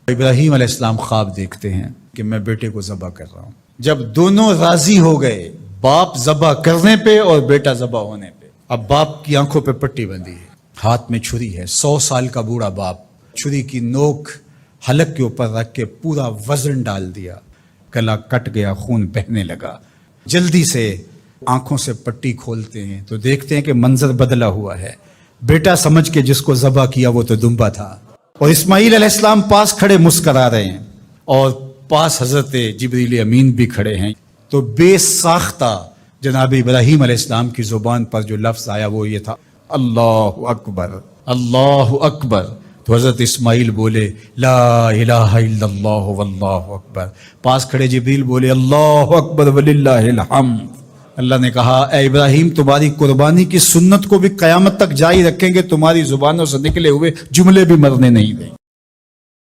ابراہیم علیہ السلام خواب دیکھتے ہیں کہ میں بیٹے کو ذبح کر رہا ہوں۔ جب دونوں راضی ہو گئے، باپ ذبح کرنے پہ اور بیٹا ذبح ہونے پہ، اب باپ کی آنکھوں پہ پٹی بندھی ہے، ہاتھ میں چھری ہے، 100 سال کا بوڑھا باپ، چھری کی نوک حلق کے اوپر رکھ کے پورا وزن ڈال دیا، گلا کٹ گیا، خون بہنے لگا۔ جلدی سے آنکھوں سے پٹی کھولتے ہیں تو دیکھتے ہیں کہ منظر بدلا ہوا ہے۔ بیٹا سمجھ کے جس کو ذبح کیا وہ تو دمبا تھا، اور اسماعیل علیہ السلام پاس کھڑے مسکرا رہے ہیں، اور پاس حضرت جبریل امین بھی کھڑے ہیں۔ تو بے ساختہ جناب ابراہیم علیہ السلام کی زبان پر جو لفظ آیا وہ یہ تھا، اللہ اکبر، اللہ اکبر۔ تو حضرت اسماعیل بولے لا الہ الا اللہ واللہ اکبر۔ پاس کھڑے جبریل بولے اللہ اکبر وللہ الحمد۔ اللہ نے کہا اے ابراہیم، تمہاری قربانی کی سنت کو بھی قیامت تک جاری رکھیں گے، تمہاری زبانوں سے نکلے ہوئے جملے بھی مرنے نہیں دیں گے۔